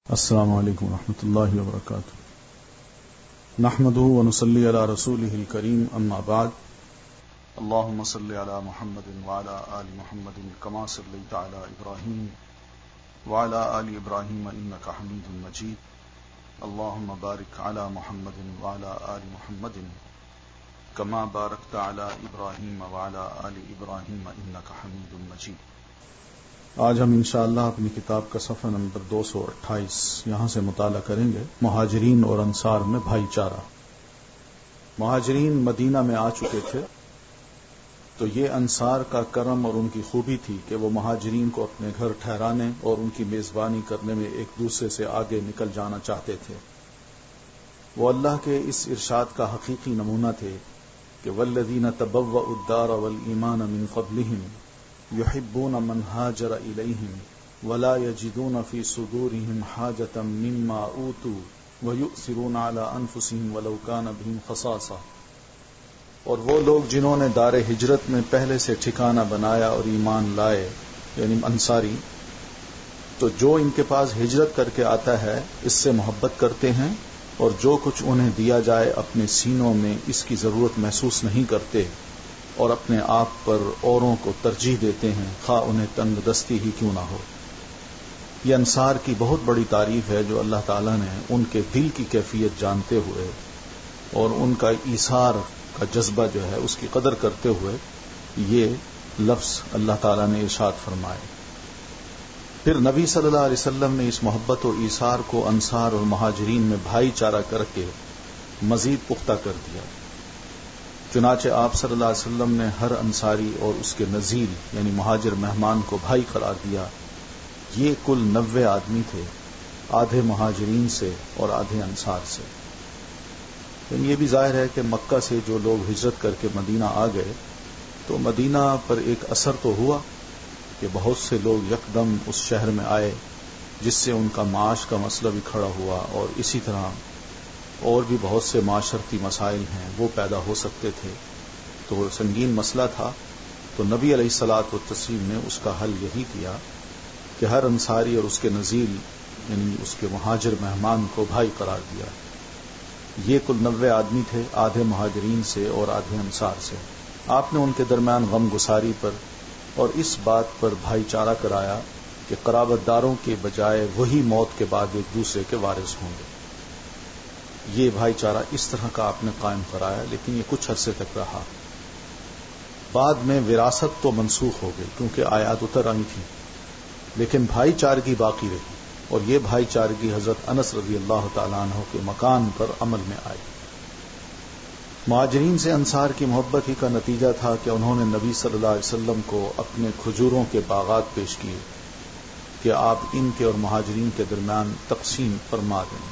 السلام علیکم ورحمۃ اللہ وبرکاتہ. نحمده ونصلي على رسوله الكريم اما بعد. اللهم صل على محمد وعلى آل محمد كما صليت على إبراهيم وعلى آل إبراهيم إنك حميد مجيد. اللهم بارك على محمد وعلى آل محمد كما باركت على إبراهيم وعلى آل إبراهيم إنك حميد مجيد. آج ہم انشاءاللہ اپنی کتاب کا صفحہ نمبر 228 یہاں سے مطالعہ کریں گے. مہاجرین اور انصار میں بھائی چارہ. مہاجرین مدینہ میں آ چکے تھے تو یہ انصار کا کرم اور ان کی خوبی تھی کہ وہ مہاجرین کو اپنے گھر ٹھہرانے اور ان کی میزبانی کرنے میں ایک دوسرے سے آگے نکل جانا چاہتے تھے. وہ اللہ کے اس ارشاد کا حقیقی نمونہ تھے کہ والذین تبوؤا الدار والایمان من قبلہم يحبون من هاجر إليهم ولا يجدون في صدورهم حاجة مما أوتوا ويؤثرون على أنفسهم ولو كان بهم خصاصة. اور وہ لوگ جنہوں نے دار ہجرت میں پہلے سے ٹھکانہ بنایا اور ایمان لائے یعنی انصاری، تو جو ان کے پاس ہجرت کر کے آتا ہے اس سے محبت کرتے ہیں اور جو کچھ انہیں دیا جائے اپنے سینوں میں اس کی ضرورت محسوس نہیں کرتے اور اپنے آپ پر اوروں کو ترجیح دیتے ہیں خواہ انہیں تنگ دستی ہی کیوں نہ ہو. یہ انصار کی بہت بڑی تعریف ہے جو اللہ تعالیٰ نے ان کے دل کی کیفیت جانتے ہوئے اور ان کا ایثار کا جذبہ جو ہے اس کی قدر کرتے ہوئے یہ لفظ اللہ تعالیٰ نے ارشاد فرمائے. پھر نبی صلی اللہ علیہ وسلم نے اس محبت و ایثار کو انصار اور مہاجرین میں بھائی چارہ کر کے مزید پختہ کر دیا. چنانچہ آپ صلی اللہ علیہ وسلم نے ہر انصاری اور اس کے نزیل یعنی مہاجر مہمان کو بھائی قرار دیا. یہ کل 90 آدمی تھے، آدھے مہاجرین سے اور آدھے انصار سے. یہ بھی ظاہر ہے کہ مکہ سے جو لوگ ہجرت کر کے مدینہ آ گئے تو مدینہ پر ایک اثر تو ہوا کہ بہت سے لوگ یکدم اس شہر میں آئے جس سے ان کا معاش کا مسئلہ بھی کھڑا ہوا اور اسی طرح اور بھی بہت سے معاشرتی مسائل ہیں وہ پیدا ہو سکتے تھے. تو سنگین مسئلہ تھا. تو نبی علیہ الصلوۃ والتسلیم نے اس کا حل یہی کیا کہ ہر انصاری اور اس کے نزیل یعنی اس کے مہاجر مہمان کو بھائی قرار دیا. یہ کل 90 آدمی تھے، آدھے مہاجرین سے اور آدھے انصار سے. آپ نے ان کے درمیان غم گساری پر اور اس بات پر بھائی چارہ کرایا کہ قرابت داروں کے بجائے وہی موت کے بعد ایک دوسرے کے وارث ہوں گے. یہ بھائی چارہ اس طرح کا آپ نے قائم کرایا، لیکن یہ کچھ عرصے تک رہا. بعد میں وراثت تو منسوخ ہو گئی کیونکہ آیات اتر آئی تھیں، لیکن بھائی چارگی باقی رہی اور یہ بھائی چارگی حضرت انس رضی اللہ تعالیٰ عنہ کے مکان پر عمل میں آئی. مہاجرین سے انصار کی محبت ہی کا نتیجہ تھا کہ انہوں نے نبی صلی اللہ علیہ وسلم کو اپنے کھجوروں کے باغات پیش کیے کہ آپ ان کے اور مہاجرین کے درمیان تقسیم فرما دیں.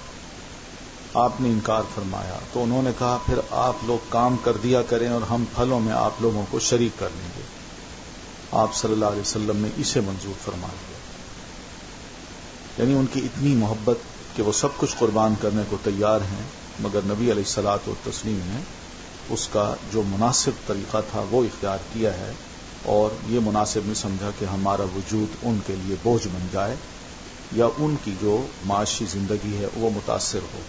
آپ نے انکار فرمایا تو انہوں نے کہا پھر آپ لوگ کام کر دیا کریں اور ہم پھلوں میں آپ لوگوں کو شریک کر لیں گے. آپ صلی اللہ علیہ وسلم نے اسے منظور فرما دیا. یعنی ان کی اتنی محبت کہ وہ سب کچھ قربان کرنے کو تیار ہیں، مگر نبی علیہ الصلوۃ والتسلیم نے اس کا جو مناسب طریقہ تھا وہ اختیار کیا ہے اور یہ مناسب نہیں سمجھا کہ ہمارا وجود ان کے لیے بوجھ بن جائے یا ان کی جو معاشی زندگی ہے وہ متاثر ہو.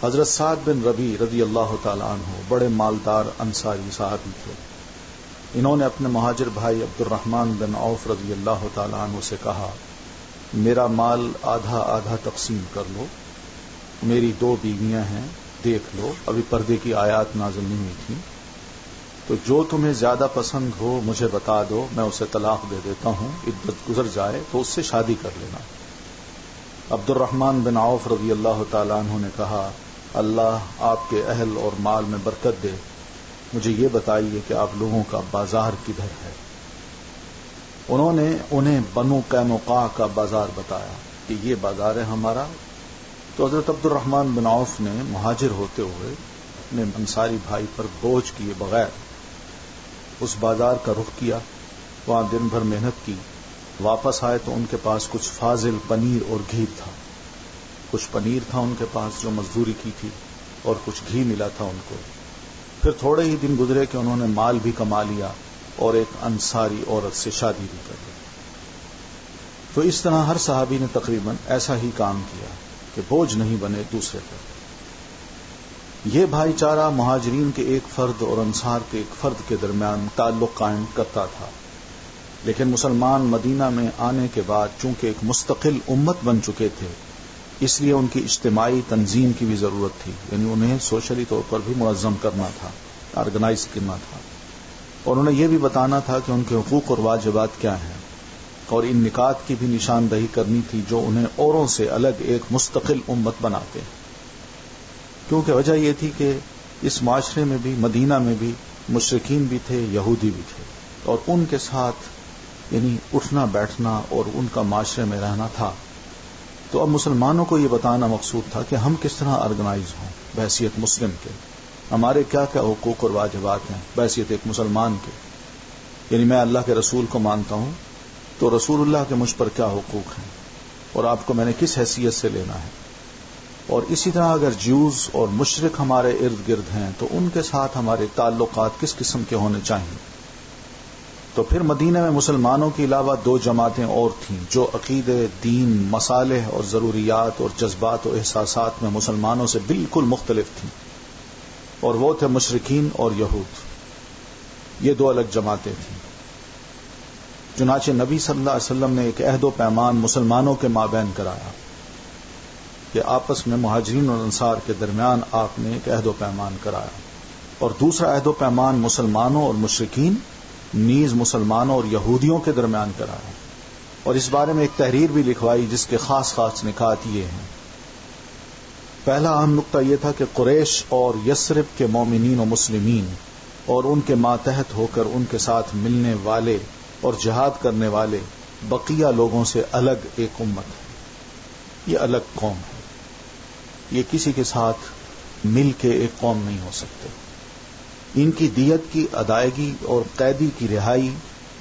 حضرت سعد بن ربیع رضی اللہ تعالیٰ عنہ بڑے مالدار انصاری صحابی تھے. انہوں نے اپنے مہاجر بھائی عبد الرحمن بن عوف رضی اللہ تعالیٰ عنہ سے کہا میرا مال آدھا آدھا تقسیم کر لو، میری 2 بیویاں ہیں، دیکھ لو. ابھی پردے کی آیات نازل نہیں ہوئی تھی، تو جو تمہیں زیادہ پسند ہو مجھے بتا دو، میں اسے طلاق دے دیتا ہوں، عدت گزر جائے تو اس سے شادی کر لینا. عبد الرحمن بن عوف رضی اللہ تعالیٰ عنہ نے کہا اللہ آپ کے اہل اور مال میں برکت دے، مجھے یہ بتائیے کہ آپ لوگوں کا بازار کدھر ہے. انہوں نے انہیں بنو قینقاع کا بازار بتایا کہ یہ بازار ہے ہمارا. تو حضرت عبد الرحمن بن عوف نے مہاجر ہوتے ہوئے اپنے انصاری بھائی پر بوجھ کیے بغیر اس بازار کا رخ کیا، وہاں دن بھر محنت کی. واپس آئے تو ان کے پاس کچھ فاضل پنیر اور گھی تھا. کچھ پنیر تھا ان کے پاس جو مزدوری کی تھی اور کچھ گھی ملا تھا ان کو. پھر تھوڑے ہی دن گزرے کہ انہوں نے مال بھی کما لیا اور ایک انصاری عورت سے شادی بھی کر لی. تو اس طرح ہر صحابی نے تقریباً ایسا ہی کام کیا کہ بوجھ نہیں بنے دوسرے پر. یہ بھائی چارہ مہاجرین کے ایک فرد اور انصار کے ایک فرد کے درمیان تعلق قائم کرتا تھا، لیکن مسلمان مدینہ میں آنے کے بعد چونکہ ایک مستقل امت بن چکے تھے، اس لیے ان کی اجتماعی تنظیم کی بھی ضرورت تھی، یعنی انہیں سوشلی طور پر بھی منظم کرنا تھا، آرگنائز کرنا تھا، اور انہیں یہ بھی بتانا تھا کہ ان کے حقوق اور واجبات کیا ہیں، اور ان نکات کی بھی نشاندہی کرنی تھی جو انہیں اوروں سے الگ ایک مستقل امت بناتے ہیں. کیونکہ وجہ یہ تھی کہ اس معاشرے میں بھی، مدینہ میں بھی مشرکین بھی تھے، یہودی بھی تھے، اور ان کے ساتھ یعنی اٹھنا بیٹھنا اور ان کا معاشرے میں رہنا تھا. تو اب مسلمانوں کو یہ بتانا مقصود تھا کہ ہم کس طرح آرگنائز ہوں بحیثیت مسلم کے، ہمارے کیا کیا حقوق اور واجبات ہیں بحیثیت ایک مسلمان کے. یعنی میں اللہ کے رسول کو مانتا ہوں تو رسول اللہ کے مجھ پر کیا حقوق ہیں اور آپ کو میں نے کس حیثیت سے لینا ہے. اور اسی طرح اگر جیوز اور مشرک ہمارے ارد گرد ہیں تو ان کے ساتھ ہمارے تعلقات کس قسم کے ہونے چاہیے. تو پھر مدینہ میں مسلمانوں کے علاوہ 2 جماعتیں اور تھیں جو عقیدے، دین، مصالح اور ضروریات اور جذبات و احساسات میں مسلمانوں سے بالکل مختلف تھیں، اور وہ تھے مشرکین اور یہود. یہ 2 الگ جماعتیں تھیں. چنانچہ نبی صلی اللہ علیہ وسلم نے ایک عہد و پیمان مسلمانوں کے مابین کرایا کہ آپس میں مہاجرین اور انصار کے درمیان آپ نے ایک عہد و پیمان کرایا، اور دوسرا عہد و پیمان مسلمانوں اور مشرکین نیز مسلمانوں اور یہودیوں کے درمیان کرایا. اور اس بارے میں ایک تحریر بھی لکھوائی جس کے خاص خاص نکات یہ ہیں. پہلا اہم نقطہ یہ تھا کہ قریش اور یثرب کے مومنین و مسلمین اور ان کے ماتحت ہو کر ان کے ساتھ ملنے والے اور جہاد کرنے والے بقیہ لوگوں سے الگ ایک امت ہے. یہ الگ قوم ہے، یہ کسی کے ساتھ مل کے ایک قوم نہیں ہو سکتے. ان کی دیت کی ادائیگی اور قیدی کی رہائی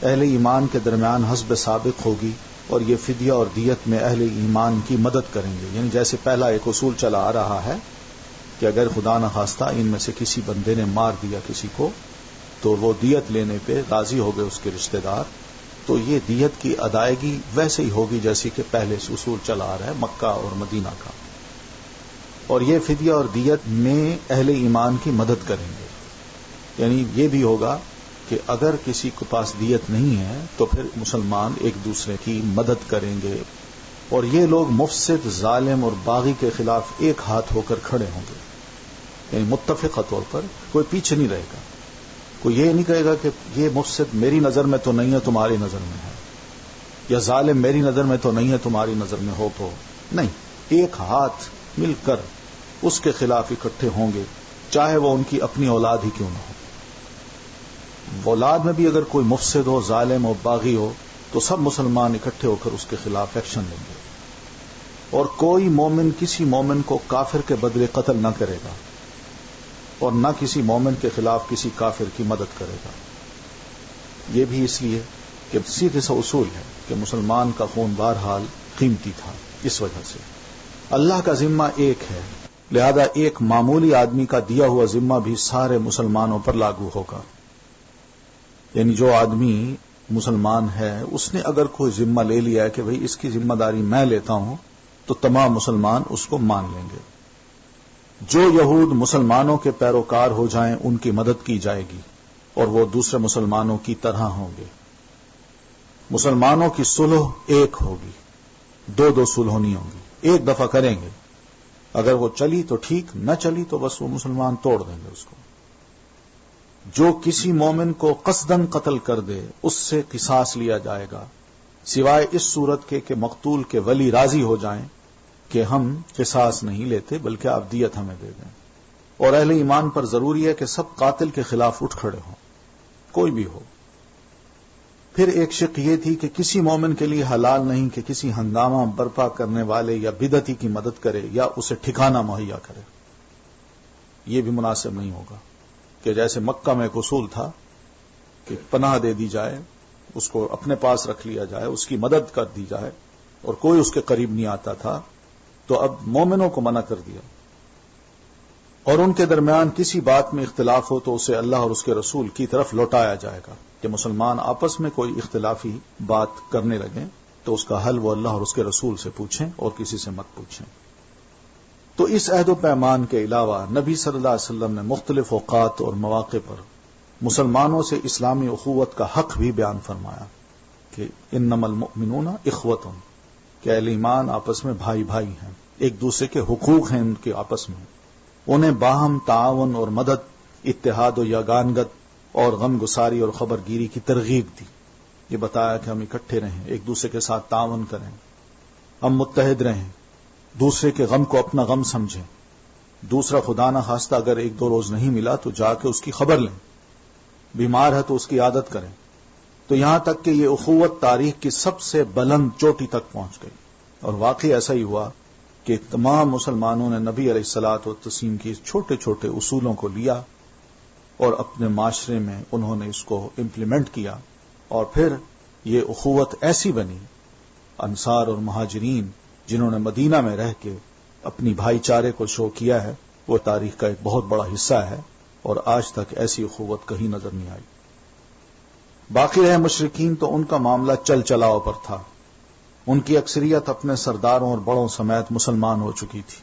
اہل ایمان کے درمیان حسب سابق ہوگی، اور یہ فدیہ اور دیت میں اہل ایمان کی مدد کریں گے. یعنی جیسے پہلا ایک اصول چلا آ رہا ہے کہ اگر خدا نخواستہ ان میں سے کسی بندے نے مار دیا کسی کو تو وہ دیت لینے پہ راضی ہو گئے اس کے رشتہ دار، تو یہ دیت کی ادائیگی ویسے ہی ہوگی جیسے کہ پہلے سے اصول چلا آ رہا ہے مکہ اور مدینہ کا. اور یہ فدیہ اور دیت میں اہل ایمان کی مدد کریں گے. یعنی یہ بھی ہوگا کہ اگر کسی کے پاس دیت نہیں ہے تو پھر مسلمان ایک دوسرے کی مدد کریں گے، اور یہ لوگ مفسد، ظالم اور باغی کے خلاف ایک ہاتھ ہو کر کھڑے ہوں گے. یعنی متفقہ طور پر کوئی پیچھے نہیں رہے گا. کوئی یہ نہیں کہے گا کہ یہ مفسد میری نظر میں تو نہیں ہے تمہاری نظر میں ہے، یا ظالم میری نظر میں تو نہیں ہے تمہاری نظر میں ہو تو نہیں. ایک ہاتھ مل کر اس کے خلاف اکٹھے ہوں گے، چاہے وہ ان کی اپنی اولاد ہی کیوں نہ ہو. اولاد میں بھی اگر کوئی مفسد ہو، ظالم ہو، باغی ہو تو سب مسلمان اکٹھے ہو کر اس کے خلاف ایکشن لیں گے. اور کوئی مومن کسی مومن کو کافر کے بدلے قتل نہ کرے گا، اور نہ کسی مومن کے خلاف کسی کافر کی مدد کرے گا. یہ بھی اس لیے کہ سیدھے سا اصول ہے کہ مسلمان کا خون بہرحال قیمتی تھا. اس وجہ سے اللہ کا ذمہ ایک ہے، لہذا ایک معمولی آدمی کا دیا ہوا ذمہ بھی سارے مسلمانوں پر لاگو ہوگا. یعنی جو آدمی مسلمان ہے اس نے اگر کوئی ذمہ لے لیا ہے کہ بھئی اس کی ذمہ داری میں لیتا ہوں تو تمام مسلمان اس کو مان لیں گے. جو یہود مسلمانوں کے پیروکار ہو جائیں ان کی مدد کی جائے گی اور وہ دوسرے مسلمانوں کی طرح ہوں گے. مسلمانوں کی صلح ایک ہوگی، 2 صلح نہیں ہوں گی. ایک دفعہ کریں گے، اگر وہ چلی تو ٹھیک، نہ چلی تو بس وہ مسلمان توڑ دیں گے اس کو. جو کسی مومن کو قصدن قتل کر دے اس سے قصاص لیا جائے گا، سوائے اس صورت کے کہ مقتول کے ولی راضی ہو جائیں کہ ہم قصاص نہیں لیتے بلکہ آپ دیت ہمیں دے دیں. اور اہل ایمان پر ضروری ہے کہ سب قاتل کے خلاف اٹھ کھڑے ہوں، کوئی بھی ہو. پھر ایک شق یہ تھی کہ کسی مومن کے لیے حلال نہیں کہ کسی ہنگامہ برپا کرنے والے یا بدعتی کی مدد کرے یا اسے ٹھکانہ مہیا کرے. یہ بھی مناسب نہیں ہوگا کہ جیسے مکہ میں ایک اصول تھا کہ پناہ دے دی جائے، اس کو اپنے پاس رکھ لیا جائے، اس کی مدد کر دی جائے اور کوئی اس کے قریب نہیں آتا تھا، تو اب مومنوں کو منع کر دیا. اور ان کے درمیان کسی بات میں اختلاف ہو تو اسے اللہ اور اس کے رسول کی طرف لوٹایا جائے گا کہ مسلمان آپس میں کوئی اختلافی بات کرنے لگیں تو اس کا حل وہ اللہ اور اس کے رسول سے پوچھیں اور کسی سے مت پوچھیں۔ تو اس عہد و پیمان کے علاوہ نبی صلی اللہ علیہ وسلم نے مختلف اوقات اور مواقع پر مسلمانوں سے اسلامی اخوت کا حق بھی بیان فرمایا کہ انما المؤمنون اخوۃ، کہ اہل ایمان آپس میں بھائی بھائی ہیں، ایک دوسرے کے حقوق ہیں ان کے آپس میں، انہیں باہم تعاون اور مدد، اتحاد و یگانگت اور غم گساری اور خبر گیری کی ترغیب دی۔ یہ بتایا کہ ہم اکٹھے رہیں، ایک دوسرے کے ساتھ تعاون کریں، ہم متحد رہیں، دوسرے کے غم کو اپنا غم سمجھیں، دوسرا خدا نہ خواستہ اگر ایک دو روز نہیں ملا تو جا کے اس کی خبر لیں، بیمار ہے تو اس کی عادت کریں۔ تو یہاں تک کہ یہ اخوت تاریخ کی سب سے بلند چوٹی تک پہنچ گئی، اور واقعی ایسا ہی ہوا کہ تمام مسلمانوں نے نبی علیہ الصلوۃ والتسلیم کی چھوٹے چھوٹے اصولوں کو لیا اور اپنے معاشرے میں انہوں نے اس کو امپلیمنٹ کیا، اور پھر یہ اخوت ایسی بنی، انصار اور مہاجرین جنہوں نے مدینہ میں رہ کے اپنی بھائی چارے کو شو کیا ہے، وہ تاریخ کا ایک بہت بڑا حصہ ہے، اور آج تک ایسی اخوت کہیں نظر نہیں آئی۔ باقی رہے مشرکین تو ان کا معاملہ چل چلاؤ پر تھا، ان کی اکثریت اپنے سرداروں اور بڑوں سمیت مسلمان ہو چکی تھی،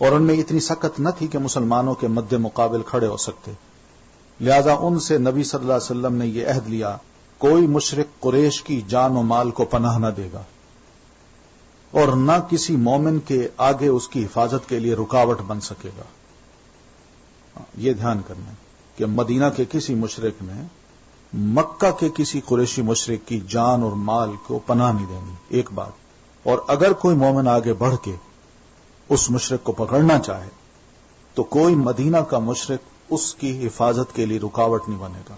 اور ان میں اتنی سخت نہ تھی کہ مسلمانوں کے مد مقابل کھڑے ہو سکتے، لہذا ان سے نبی صلی اللہ علیہ وسلم نے یہ عہد لیا، کوئی مشرک قریش کی جان و مال کو پناہ نہ دے گا، اور نہ کسی مومن کے آگے اس کی حفاظت کے لیے رکاوٹ بن سکے گا۔ یہ دھیان کرنا کہ مدینہ کے کسی مشرک نے مکہ کے کسی قریشی مشرک کی جان اور مال کو پناہ نہیں دینی، ایک بات، اور اگر کوئی مومن آگے بڑھ کے اس مشرک کو پکڑنا چاہے تو کوئی مدینہ کا مشرک اس کی حفاظت کے لیے رکاوٹ نہیں بنے گا،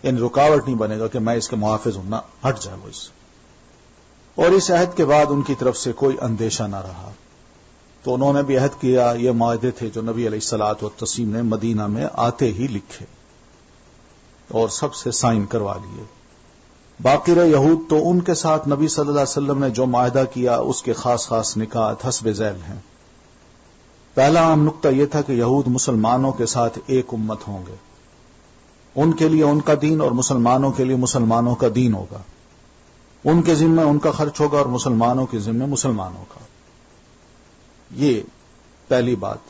یعنی رکاوٹ نہیں بنے گا کہ میں اس کے محافظ ہوں، نہ، ہٹ جائے وہ اس سے۔ اور اس عہد کے بعد ان کی طرف سے کوئی اندیشہ نہ رہا، تو انہوں نے بھی عہد کیا، یہ معاہدے تھے جو نبی علیہ الصلوۃ والتسلیم نے مدینہ میں آتے ہی لکھے اور سب سے سائن کروا لیے۔ باقی رہے یہود، تو ان کے ساتھ نبی صلی اللہ علیہ وسلم نے جو معاہدہ کیا اس کے خاص خاص نکات حسب ذیل ہیں۔ پہلا اہم نقطہ یہ تھا کہ یہود مسلمانوں کے ساتھ ایک امت ہوں گے، ان کے لیے ان کا دین اور مسلمانوں کے لیے مسلمانوں کا دین ہوگا، ان کے ذمہ ان کا خرچ ہوگا اور مسلمانوں کے ذمہ مسلمانوں کا۔ یہ پہلی بات۔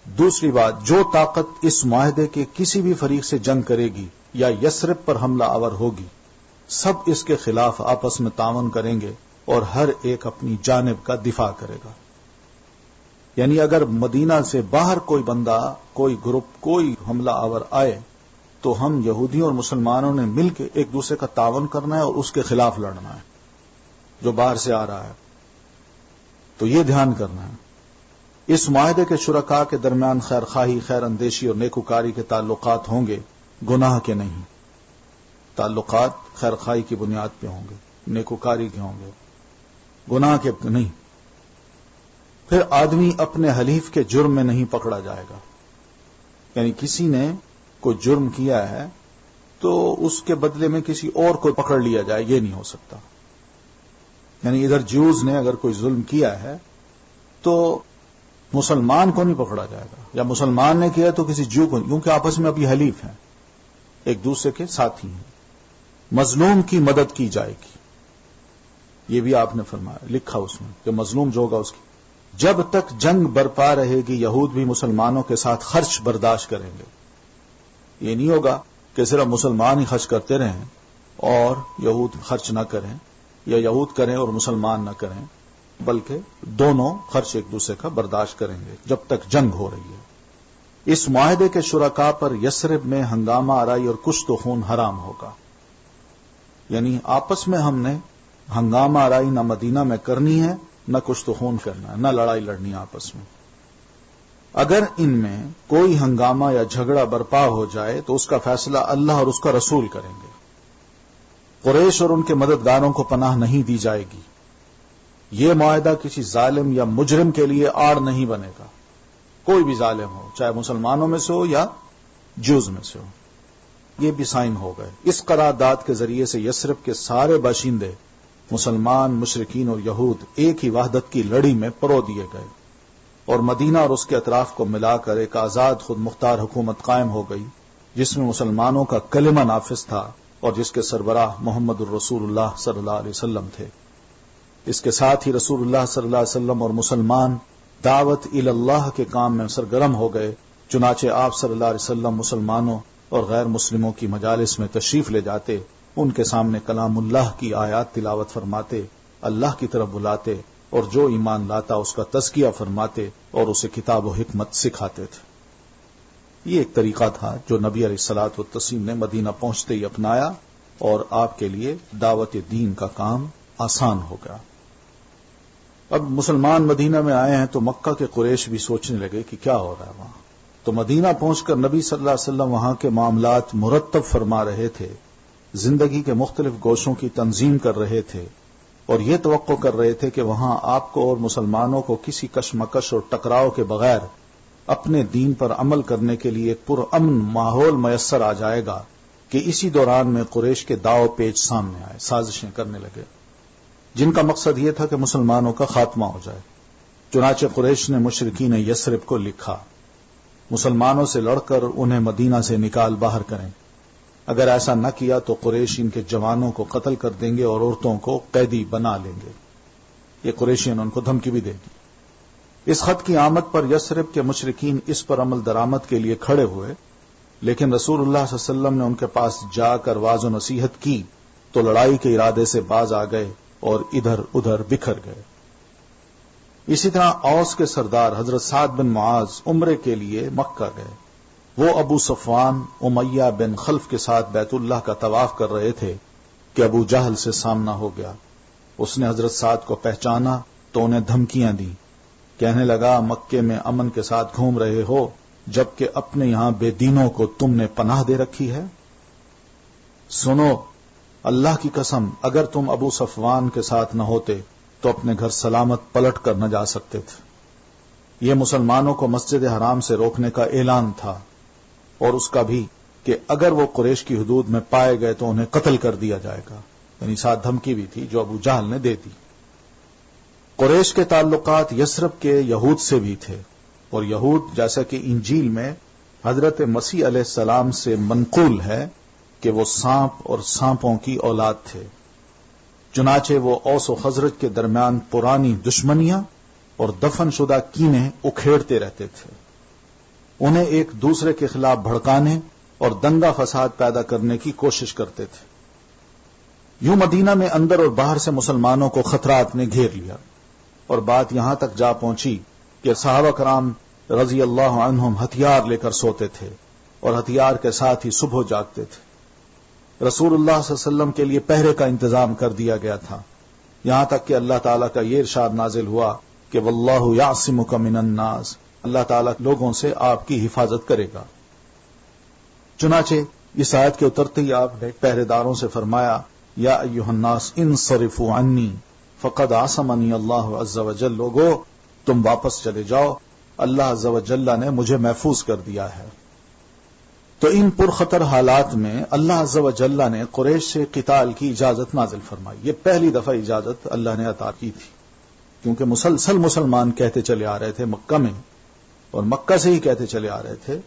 دوسری بات، جو طاقت اس معاہدے کے کسی بھی فریق سے جنگ کرے گی یا یثرب پر حملہ آور ہوگی، سب اس کے خلاف آپس میں تعاون کریں گے اور ہر ایک اپنی جانب کا دفاع کرے گا۔ یعنی اگر مدینہ سے باہر کوئی بندہ، کوئی گروپ، کوئی حملہ آور آئے تو ہم یہودیوں اور مسلمانوں نے مل کے ایک دوسرے کا تعاون کرنا ہے اور اس کے خلاف لڑنا ہے جو باہر سے آ رہا ہے۔ تو یہ دھیان کرنا ہے۔ اس معاہدے کے شرکاء کے درمیان خیر خواہی، خیر اندیشی اور نیکوکاری کے تعلقات ہوں گے، گناہ کے نہیں۔ تعلقات خیر خواہی کی بنیاد پہ ہوں گے، نیکوکاری کے ہوں گے، گناہ کے نہیں۔ پھر آدمی اپنے حلیف کے جرم میں نہیں پکڑا جائے گا، یعنی کسی نے کوئی جرم کیا ہے تو اس کے بدلے میں کسی اور کو پکڑ لیا جائے، یہ نہیں ہو سکتا۔ یعنی ادھر جیوز نے اگر کوئی ظلم کیا ہے تو مسلمان کو نہیں پکڑا جائے گا، یا مسلمان نے کیا تو کسی جیو کو نہیں، کیونکہ آپس میں ابھی حلیف ہیں، ایک دوسرے کے ساتھی ہیں۔ مظلوم کی مدد کی جائے گی، یہ بھی آپ نے فرمایا، لکھا اس میں کہ مظلوم جو ہوگا اس کی۔ جب تک جنگ برپا رہے گی یہود بھی مسلمانوں کے ساتھ خرچ برداشت کریں گے۔ یہ نہیں ہوگا کہ صرف مسلمان ہی خرچ کرتے رہیں اور یہود خرچ نہ کریں، یا یہود کریں اور مسلمان نہ کریں، بلکہ دونوں خرچ ایک دوسرے کا برداشت کریں گے جب تک جنگ ہو رہی ہے۔ اس معاہدے کے شرکاء پر یثرب میں ہنگامہ آرائی اور کشت و خون حرام ہوگا، یعنی آپس میں ہم نے ہنگامہ آرائی نہ مدینہ میں کرنی ہے، نہ کشت و خون کرنا ہے، نہ لڑائی لڑنی ہے آپس میں۔ اگر ان میں کوئی ہنگامہ یا جھگڑا برپا ہو جائے تو اس کا فیصلہ اللہ اور اس کا رسول کریں گے۔ قریش اور ان کے مددگاروں کو پناہ نہیں دی جائے گی۔ یہ معاہدہ کسی ظالم یا مجرم کے لیے آڑ نہیں بنے گا، کوئی بھی ظالم ہو، چاہے مسلمانوں میں سے ہو یا جوز میں سے ہو۔ یہ بھی سائن ہو گئے۔ اس قرارداد کے ذریعے سے یثرب کے سارے باشندے، مسلمان، مشرکین اور یہود، ایک ہی وحدت کی لڑی میں پرو دیے گئے، اور مدینہ اور اس کے اطراف کو ملا کر ایک آزاد خود مختار حکومت قائم ہو گئی، جس میں مسلمانوں کا کلمہ نافذ تھا اور جس کے سربراہ محمد الرسول اللہ صلی اللہ علیہ وسلم تھے۔ اس کے ساتھ ہی رسول اللہ صلی اللہ علیہ وسلم اور مسلمان دعوت اللہ کے کام میں سرگرم ہو گئے. چنانچہ آپ صلی اللہ علیہ وسلم مسلمانوں اور غیر مسلموں کی مجالس میں تشریف لے جاتے، ان کے سامنے کلام اللہ کی آیات تلاوت فرماتے، اللہ کی طرف بلاتے اور جو ایمان لاتا اس کا تزکیہ فرماتے اور اسے کتاب و حکمت سکھاتے تھے. یہ ایک طریقہ تھا جو نبی علیہ الصلوۃ والتسلیم نے مدینہ پہنچتے ہی اپنایا اور آپ کے لیے دعوت دین کا کام آسان ہو گیا. اب مسلمان مدینہ میں آئے ہیں تو مکہ کے قریش بھی سوچنے لگے کہ کیا ہو رہا ہے وہاں. تو مدینہ پہنچ کر نبی صلی اللہ علیہ وسلم وہاں کے معاملات مرتب فرما رہے تھے، زندگی کے مختلف گوشوں کی تنظیم کر رہے تھے اور یہ توقع کر رہے تھے کہ وہاں آپ کو اور مسلمانوں کو کسی کشمکش اور ٹکراؤ کے بغیر اپنے دین پر عمل کرنے کے لیے ایک پرامن ماحول میسر آ جائے گا کہ اسی دوران میں قریش کے داؤ پیچ سامنے آئے، سازشیں کرنے لگے جن کا مقصد یہ تھا کہ مسلمانوں کا خاتمہ ہو جائے. چنانچہ قریش نے مشرکین یثرب کو لکھا مسلمانوں سے لڑ کر انہیں مدینہ سے نکال باہر کریں، اگر ایسا نہ کیا تو قریش ان کے جوانوں کو قتل کر دیں گے اور عورتوں کو قیدی بنا لیں گے. یہ قریشی نے ان کو دھمکی بھی دے دی. اس خط کی آمد پر یثرب کے مشرکین اس پر عمل درآمد کے لیے کھڑے ہوئے، لیکن رسول اللہ صلی اللہ علیہ وسلم نے ان کے پاس جا کر واض و نصیحت کی تو لڑائی کے ارادے سے باز آ گئے اور ادھر ادھر بکھر گئے. اسی طرح اوس کے سردار حضرت سعد بن معاذ عمرے کے لیے مکہ گئے. وہ ابو صفوان امیہ بن خلف کے ساتھ بیت اللہ کا طواف کر رہے تھے کہ ابو جہل سے سامنا ہو گیا. اس نے حضرت سعد کو پہچانا تو انہیں دھمکیاں دیں، کہنے لگا مکے میں امن کے ساتھ گھوم رہے ہو جبکہ اپنے یہاں بے دینوں کو تم نے پناہ دے رکھی ہے. سنو، اللہ کی قسم اگر تم ابو صفوان کے ساتھ نہ ہوتے تو اپنے گھر سلامت پلٹ کر نہ جا سکتے تھے. یہ مسلمانوں کو مسجد حرام سے روکنے کا اعلان تھا اور اس کا بھی کہ اگر وہ قریش کی حدود میں پائے گئے تو انہیں قتل کر دیا جائے گا. یعنی ساتھ دھمکی بھی تھی جو ابو جہل نے دے دی. قریش کے تعلقات یثرب کے یہود سے بھی تھے اور یہود جیسا کہ انجیل میں حضرت مسیح علیہ السلام سے منقول ہے کہ وہ سانپ اور سانپوں کی اولاد تھے. چنانچہ وہ اوس و خزرج کے درمیان پرانی دشمنیاں اور دفن شدہ کینے اکھیڑتے رہتے تھے. انہیں ایک دوسرے کے خلاف بھڑکانے اور دنگا فساد پیدا کرنے کی کوشش کرتے تھے. یوں مدینہ میں اندر اور باہر سے مسلمانوں کو خطرات نے گھیر لیا اور بات یہاں تک جا پہنچی کہ صحابہ کرام رضی اللہ عنہم ہتھیار لے کر سوتے تھے اور ہتھیار کے ساتھ ہی صبح جاگتے تھے. رسول اللہ صلی اللہ علیہ وسلم کے لیے پہرے کا انتظام کر دیا گیا تھا، یہاں تک کہ اللہ تعالیٰ کا یہ ارشاد نازل ہوا کہ واللہ یعصمک من الناس، اللہ تعالیٰ لوگوں سے آپ کی حفاظت کرے گا. چنانچہ اس آیت کے اترتے ہی آپ نے پہرے داروں سے فرمایا یا ایھا الناس انصرفوا عنی فقد عصمنی اللہ عز وجل، لوگو تم واپس چلے جاؤ، اللہ عز وجل نے مجھے محفوظ کر دیا ہے. تو ان پرخطر حالات میں اللہ عز و جل نے قریش سے قتال کی اجازت نازل فرمائی. یہ پہلی دفعہ اجازت اللہ نے عطا کی تھی، کیونکہ مسلسل مسلمان کہتے چلے آ رہے تھے مکہ میں اور مکہ سے ہی کہتے چلے آ رہے تھے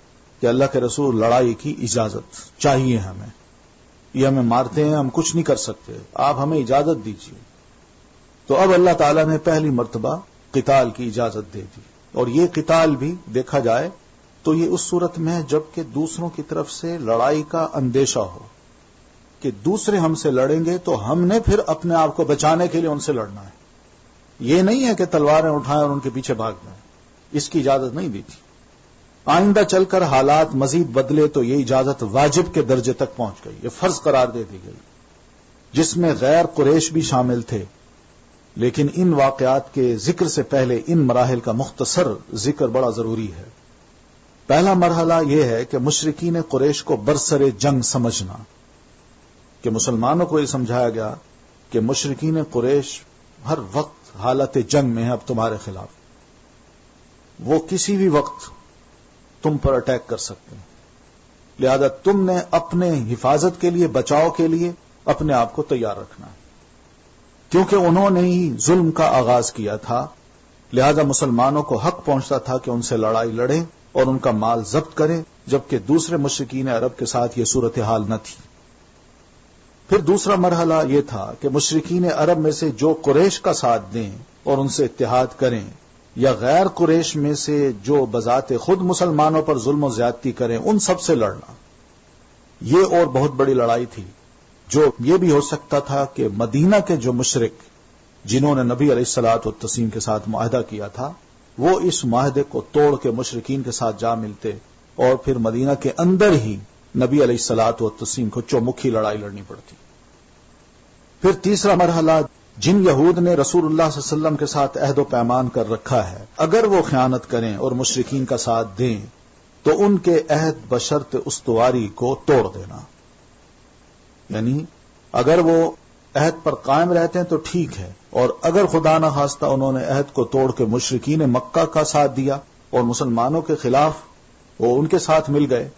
کہ اللہ کے رسول لڑائی کی اجازت چاہیے ہمیں، یہ ہمیں مارتے ہیں، ہم کچھ نہیں کر سکتے، آپ ہمیں اجازت دیجیے. تو اب اللہ تعالیٰ نے پہلی مرتبہ قتال کی اجازت دے دی. اور یہ قتال بھی دیکھا جائے تو یہ اس صورت میں ہے جبکہ دوسروں کی طرف سے لڑائی کا اندیشہ ہو کہ دوسرے ہم سے لڑیں گے تو ہم نے پھر اپنے آپ کو بچانے کے لیے ان سے لڑنا ہے. یہ نہیں ہے کہ تلواریں اٹھائیں اور ان کے پیچھے بھاگ جائیں، اس کی اجازت نہیں دی تھی. آئندہ چل کر حالات مزید بدلے تو یہ اجازت واجب کے درجے تک پہنچ گئی، یہ فرض قرار دے دی گئی، جس میں غیر قریش بھی شامل تھے. لیکن ان واقعات کے ذکر سے پہلے ان مراحل کا مختصر ذکر بڑا ضروری ہے. پہلا مرحلہ یہ ہے کہ مشرکین قریش کو برسر جنگ سمجھنا، کہ مسلمانوں کو یہ سمجھایا گیا کہ مشرکین قریش ہر وقت حالت جنگ میں ہیں اب تمہارے خلاف، وہ کسی بھی وقت تم پر اٹیک کر سکتے ہیں، لہذا تم نے اپنے حفاظت کے لیے، بچاؤ کے لیے اپنے آپ کو تیار رکھنا ہے. کیونکہ انہوں نے ہی ظلم کا آغاز کیا تھا، لہذا مسلمانوں کو حق پہنچتا تھا کہ ان سے لڑائی لڑیں اور ان کا مال ضبط کریں، جبکہ دوسرے مشرکین عرب کے ساتھ یہ صورتحال نہ تھی. پھر دوسرا مرحلہ یہ تھا کہ مشرکین عرب میں سے جو قریش کا ساتھ دیں اور ان سے اتحاد کریں، یا غیر قریش میں سے جو بذات خود مسلمانوں پر ظلم و زیادتی کریں، ان سب سے لڑنا۔ یہ اور بہت بڑی لڑائی تھی، جو یہ بھی ہو سکتا تھا کہ مدینہ کے جو مشرک جنہوں نے نبی علیہ الصلوۃ والتسلیم کے ساتھ معاہدہ کیا تھا، وہ اس معاہدے کو توڑ کے مشرکین کے ساتھ جا ملتے اور پھر مدینہ کے اندر ہی نبی علیہ الصلوۃ والتسلیم کو چومکھی لڑائی لڑنی پڑتی۔ پھر تیسرا مرحلہ، جن یہود نے رسول اللہ صلی اللہ علیہ وسلم کے ساتھ عہد و پیمان کر رکھا ہے، اگر وہ خیانت کریں اور مشرکین کا ساتھ دیں تو ان کے عہد بشرط استواری کو توڑ دینا۔ یعنی اگر وہ عہد پر قائم رہتے ہیں تو ٹھیک ہے، اور اگر خدا نہ خواستہ انہوں نے عہد کو توڑ کے مشرکین مکہ کا ساتھ دیا اور مسلمانوں کے خلاف وہ ان کے ساتھ مل گئے،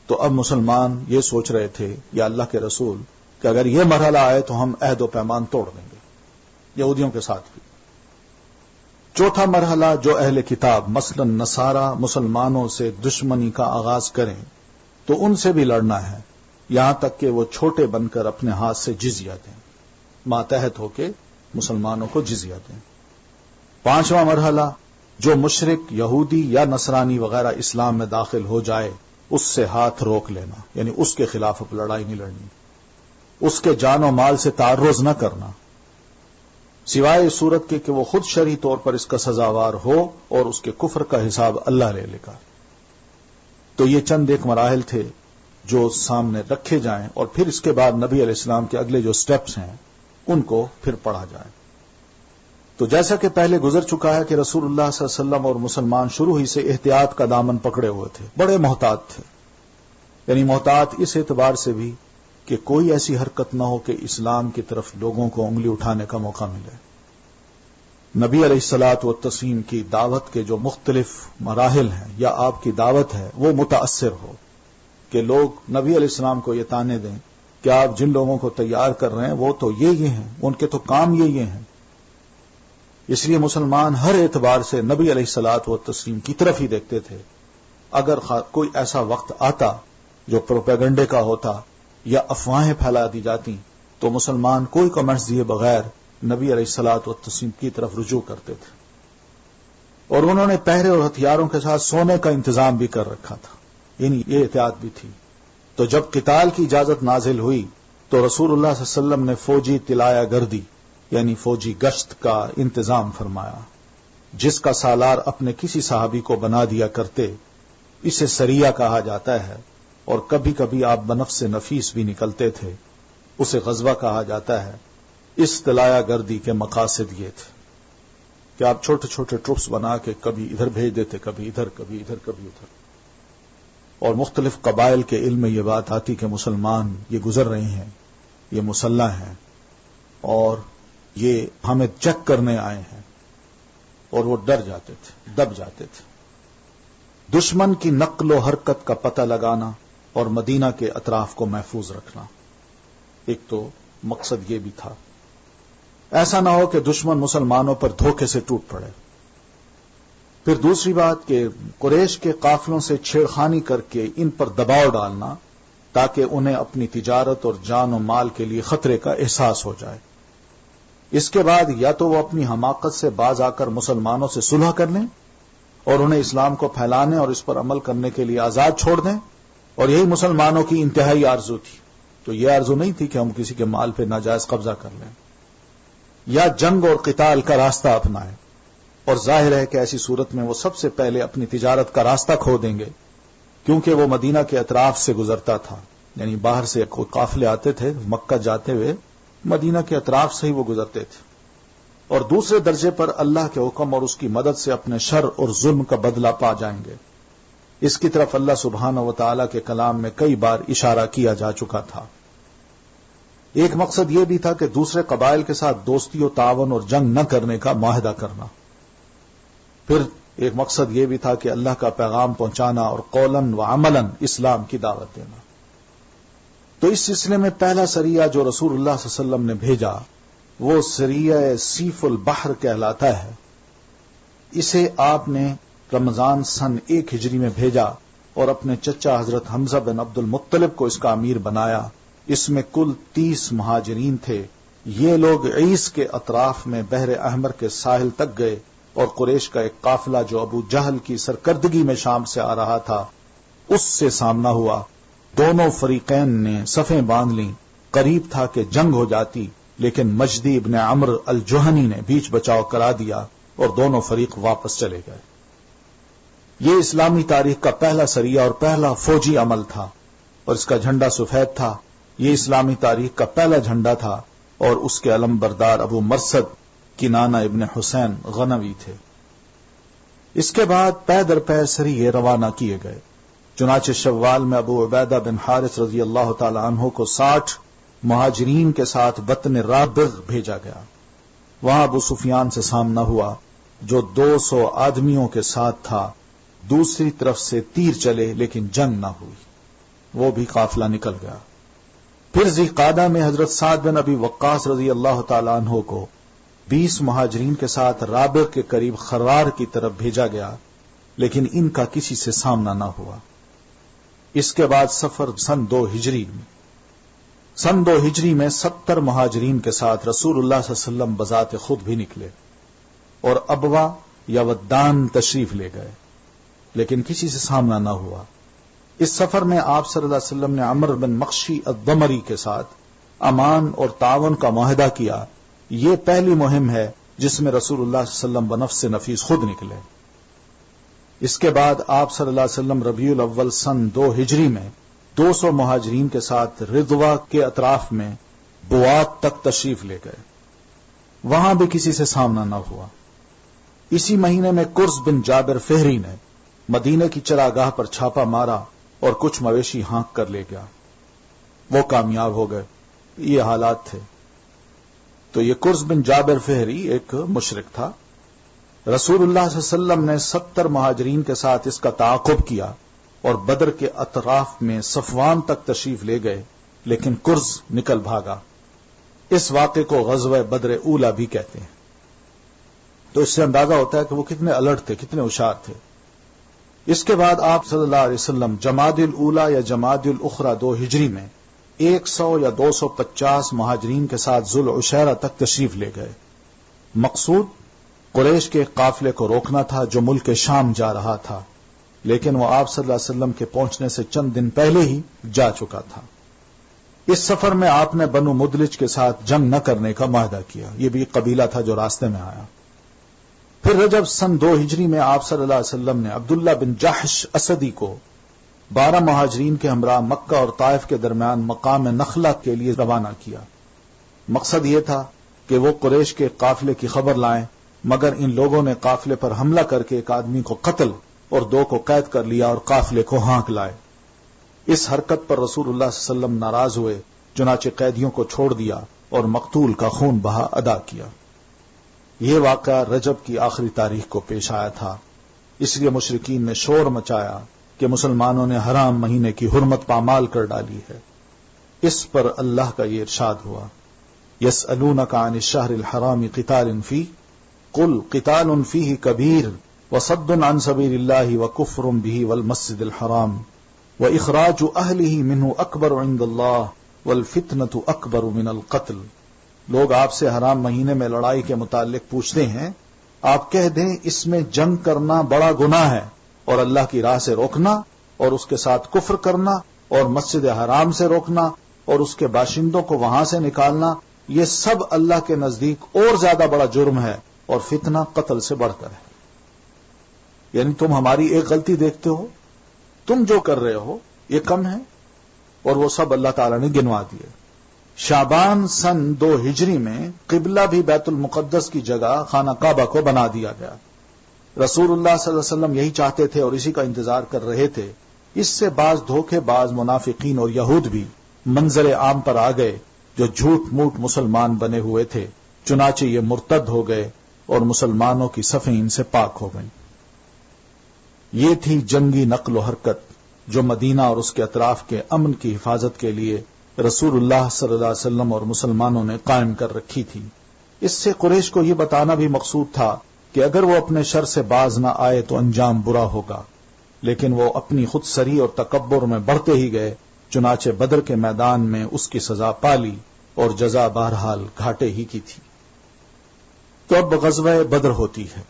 تو اب مسلمان یہ سوچ رہے تھے یا اللہ کے رسول کہ اگر یہ مرحلہ آئے تو ہم عہد و پیمان توڑ دیں گے یہودیوں کے ساتھ بھی۔ چوتھا مرحلہ، جو اہل کتاب مثلا نصارہ مسلمانوں سے دشمنی کا آغاز کریں تو ان سے بھی لڑنا ہے، یہاں تک کہ وہ چھوٹے بن کر اپنے ہاتھ سے جزیہ دیں، ماتحت ہو کے مسلمانوں کو جزیہ دیں۔ پانچواں مرحلہ، جو مشرک یہودی یا نصرانی وغیرہ اسلام میں داخل ہو جائے اس سے ہاتھ روک لینا، یعنی اس کے خلاف اب لڑائی نہیں لڑنی، اس کے جان و مال سے تعرض نہ کرنا، سوائے اس صورت کے کہ وہ خود شرعی طور پر اس کا سزاوار ہو اور اس کے کفر کا حساب اللہ لے گا۔ تو یہ چند ایک مراحل تھے جو سامنے رکھے جائیں، اور پھر اس کے بعد نبی علیہ السلام کے اگلے جو سٹیپس ہیں ان کو پھر پڑھا جائے۔ تو جیسا کہ پہلے گزر چکا ہے کہ رسول اللہ صلی اللہ علیہ وسلم اور مسلمان شروع ہی سے احتیاط کا دامن پکڑے ہوئے تھے، بڑے محتاط تھے، یعنی محتاط اس اعتبار سے بھی کہ کوئی ایسی حرکت نہ ہو کہ اسلام کی طرف لوگوں کو انگلی اٹھانے کا موقع ملے۔ نبی علیہ الصلوۃ والتسلیم کی دعوت کے جو مختلف مراحل ہیں یا آپ کی دعوت ہے وہ متاثر ہو، کہ لوگ نبی علیہ السلام کو یہ تانے دیں کہ آپ جن لوگوں کو تیار کر رہے ہیں وہ تو یہ ہیں، ان کے تو کام یہ ہیں۔ اس لیے مسلمان ہر اعتبار سے نبی علیہ الصلوۃ والتسلیم کی طرف ہی دیکھتے تھے۔ اگر کوئی ایسا وقت آتا جو پروپیگنڈے کا ہوتا یا افواہیں پھیلا دی جاتی تو مسلمان کوئی کمنٹس دیے بغیر نبی علیہ الصلوۃ والتسلیم کی طرف رجوع کرتے تھے، اور انہوں نے پہرے اور ہتھیاروں کے ساتھ سونے کا انتظام بھی کر رکھا تھا، یعنی یہ احتیاط بھی تھی۔ تو جب قتال کی اجازت نازل ہوئی تو رسول اللہ صلی اللہ علیہ وسلم نے فوجی طلایا گردی یعنی فوجی گشت کا انتظام فرمایا، جس کا سالار اپنے کسی صحابی کو بنا دیا کرتے، اسے سریہ کہا جاتا ہے، اور کبھی کبھی آپ بنفس نفیس بھی نکلتے تھے، اسے غزوہ کہا جاتا ہے۔ اس طلایا گردی کے مقاصد یہ تھے کہ آپ چھوٹے چھوٹے ٹروپس بنا کے کبھی ادھر بھیج دیتے، کبھی ادھر، کبھی ادھر، کبھی ادھر، اور مختلف قبائل کے علم میں یہ بات آتی کہ مسلمان یہ گزر رہے ہیں، یہ مسلح ہیں اور یہ ہمیں چیک کرنے آئے ہیں، اور وہ ڈر جاتے تھے، دب جاتے تھے۔ دشمن کی نقل و حرکت کا پتہ لگانا اور مدینہ کے اطراف کو محفوظ رکھنا، ایک تو مقصد یہ بھی تھا، ایسا نہ ہو کہ دشمن مسلمانوں پر دھوکے سے ٹوٹ پڑے۔ پھر دوسری بات کہ قریش کے قافلوں سے چھیڑخانی کر کے ان پر دباؤ ڈالنا تاکہ انہیں اپنی تجارت اور جان و مال کے لیے خطرے کا احساس ہو جائے۔ اس کے بعد یا تو وہ اپنی حماقت سے باز آ کر مسلمانوں سے صلح کر لیں اور انہیں اسلام کو پھیلانے اور اس پر عمل کرنے کے لیے آزاد چھوڑ دیں، اور یہی مسلمانوں کی انتہائی آرزو تھی۔ تو یہ آرزو نہیں تھی کہ ہم کسی کے مال پہ ناجائز قبضہ کر لیں، یا جنگ اور قتال کا راستہ اپنائیں، اور ظاہر ہے کہ ایسی صورت میں وہ سب سے پہلے اپنی تجارت کا راستہ کھو دیں گے، کیونکہ وہ مدینہ کے اطراف سے گزرتا تھا، یعنی باہر سے کوئی قافلے آتے تھے مکہ جاتے ہوئے، مدینہ کے اطراف سے ہی وہ گزرتے تھے، اور دوسرے درجے پر اللہ کے حکم اور اس کی مدد سے اپنے شر اور ظلم کا بدلہ پا جائیں گے۔ اس کی طرف اللہ سبحانہ و تعالی کے کلام میں کئی بار اشارہ کیا جا چکا تھا۔ ایک مقصد یہ بھی تھا کہ دوسرے قبائل کے ساتھ دوستی و تعاون اور جنگ نہ کرنے کا معاہدہ کرنا۔ پھر ایک مقصد یہ بھی تھا کہ اللہ کا پیغام پہنچانا اور قولاً و عملاً اسلام کی دعوت دینا۔ تو اس سلسلے میں پہلا سریہ جو رسول اللہ صلی اللہ علیہ وسلم نے بھیجا وہ سریہ سیف البحر کہلاتا ہے۔ اسے آپ نے رمضان سن 1 ہجری میں بھیجا اور اپنے چچا حضرت حمزہ بن عبد المطلب کو اس کا امیر بنایا، اس میں کل 30 مہاجرین تھے. یہ لوگ عیس کے اطراف میں بحر احمر کے ساحل تک گئے اور قریش کا ایک قافلہ جو ابو جہل کی سرکردگی میں شام سے آ رہا تھا اس سے سامنا ہوا. دونوں فریقین نے صفیں باندھ لیں. قریب تھا کہ جنگ ہو جاتی، لیکن مجدی ابن عمرو الجہنی نے بیچ بچاؤ کرا دیا اور دونوں فریق واپس چلے گئے. یہ اسلامی تاریخ کا پہلا سریہ اور پہلا فوجی عمل تھا، اور اس کا جھنڈا سفید تھا. یہ اسلامی تاریخ کا پہلا جھنڈا تھا، اور اس کے علم بردار ابو مرثد کنانہ ابن حسین غنوی تھے. اس کے بعد پے در پے سریے روانہ کیے گئے. چنانچہ شوال میں ابو عبیدہ بن حارث رضی اللہ تعالی عنہ کو 60 مہاجرین کے ساتھ بطن رابغ بھیجا گیا. وہاں ابو سفیان سے سامنا ہوا جو 200 آدمیوں کے ساتھ تھا. دوسری طرف سے تیر چلے لیکن جنگ نہ ہوئی، وہ بھی قافلہ نکل گیا. پھر ذی قعدہ میں حضرت سعد بن ابی وقاص رضی اللہ تعالی عنہ کو 20 مہاجرین کے ساتھ رابغ کے قریب خرار کی طرف بھیجا گیا، لیکن ان کا کسی سے سامنا نہ ہوا. اس کے بعد سفر سن 2 ہجری میں 70 مہاجرین کے ساتھ رسول اللہ صلی اللہ علیہ وسلم بذات خود بھی نکلے اور ابوا یا ودان تشریف لے گئے، لیکن کسی سے سامنا نہ ہوا. اس سفر میں آپ صلی اللہ علیہ وسلم نے عمرو بن مخشی الضمری کے ساتھ امان اور تعاون کا معاہدہ کیا. یہ پہلی مہم ہے جس میں رسول اللہ صلی اللہ علیہ وسلم بنفس نفیس خود نکلے. اس کے بعد آپ صلی اللہ علیہ وسلم ربیع الاول سن 2 ہجری میں 200 مہاجرین کے ساتھ رضوا کے اطراف میں بوات تک تشریف لے گئے. وہاں بھی کسی سے سامنا نہ ہوا. اسی مہینے میں کرز بن جابر فہری نے مدینے کی چراگاہ پر چھاپا مارا اور کچھ مویشی ہانک کر لے گیا. وہ کامیاب ہو گئے. یہ حالات تھے. تو یہ کرز بن جابر فہری ایک مشرک تھا. رسول اللہ صلی اللہ علیہ وسلم نے 70 مہاجرین کے ساتھ اس کا تعاقب کیا اور بدر کے اطراف میں صفوان تک تشریف لے گئے، لیکن کرز نکل بھاگا. اس واقعے کو غزوہ بدر اولا بھی کہتے ہیں. تو اس سے اندازہ ہوتا ہے کہ وہ کتنے الرٹ تھے، کتنے ہوشیار تھے. اس کے بعد آپ صلی اللہ علیہ وسلم جمادی الاولا یا جمادی الاخری 2 ہجری میں 100 یا 250 مہاجرین کے ساتھ ذوالعشیرہ تک تشریف لے گئے. مقصود قریش کے قافلے کو روکنا تھا جو ملک شام جا رہا تھا، لیکن وہ آپ صلی اللہ علیہ وسلم کے پہنچنے سے چند دن پہلے ہی جا چکا تھا. اس سفر میں آپ نے بنو مدلج کے ساتھ جنگ نہ کرنے کا معاہدہ کیا. یہ بھی قبیلہ تھا جو راستے میں آیا. پھر رجب سن 2 ہجری میں آپ صلی اللہ علیہ وسلم نے عبداللہ بن جحش اسدی کو 12 مہاجرین کے ہمراہ مکہ اور طائف کے درمیان مقام نخلہ کے لیے روانہ کیا. مقصد یہ تھا کہ وہ قریش کے قافلے کی خبر لائیں، مگر ان لوگوں نے قافلے پر حملہ کر کے ایک آدمی کو قتل اور 2 کو قید کر لیا اور قافلے کو ہانک لائے. اس حرکت پر رسول اللہ صلی اللہ علیہ وسلم ناراض ہوئے، چنانچہ قیدیوں کو چھوڑ دیا اور مقتول کا خون بہا ادا کیا. یہ واقعہ رجب کی آخری تاریخ کو پیش آیا تھا. اس لیے مشرکین نے شور مچایا کہ مسلمانوں نے حرام مہینے کی حرمت پامال کر ڈالی ہے. اس پر اللہ کا یہ ارشاد ہوا، یسألونک عن الشہر الحرام قتال فیہ قل قتال فیہ کبیر وصد عن سبیل اللہ وکفر بہ والمسجد الحرام واخراج اہلہ منہ اکبر عند اللہ والفتنۃ اکبر من القتل. لوگ آپ سے حرام مہینے میں لڑائی کے متعلق پوچھتے ہیں، آپ کہہ دیں اس میں جنگ کرنا بڑا گناہ ہے، اور اللہ کی راہ سے روکنا اور اس کے ساتھ کفر کرنا اور مسجد حرام سے روکنا اور اس کے باشندوں کو وہاں سے نکالنا، یہ سب اللہ کے نزدیک اور زیادہ بڑا جرم ہے اور فتنہ قتل سے بڑھ کر ہے. یعنی تم ہماری ایک غلطی دیکھتے ہو، تم جو کر رہے ہو یہ کم ہے، اور وہ سب اللہ تعالی نے گنوا دیے. شعبان سن 2 ہجری میں قبلہ بھی بیت المقدس کی جگہ خانہ کعبہ کو بنا دیا گیا. رسول اللہ صلی اللہ علیہ وسلم یہی چاہتے تھے اور اسی کا انتظار کر رہے تھے. اس سے بعض دھوکے باز منافقین اور یہود بھی منظر عام پر آ گئے جو جھوٹ موٹ مسلمان بنے ہوئے تھے. چنانچہ یہ مرتد ہو گئے اور مسلمانوں کی صفیں ان سے پاک ہو گئیں. یہ تھی جنگی نقل و حرکت جو مدینہ اور اس کے اطراف کے امن کی حفاظت کے لیے رسول اللہ صلی اللہ علیہ وسلم اور مسلمانوں نے قائم کر رکھی تھی. اس سے قریش کو یہ بتانا بھی مقصود تھا کہ اگر وہ اپنے شر سے باز نہ آئے تو انجام برا ہوگا، لیکن وہ اپنی خود سری اور تکبر میں بڑھتے ہی گئے چنانچہ بدر کے میدان میں اس کی سزا پالی اور جزا بہرحال گھاٹے ہی کی تھی۔ تو اب غزوہ بدر ہوتی ہے،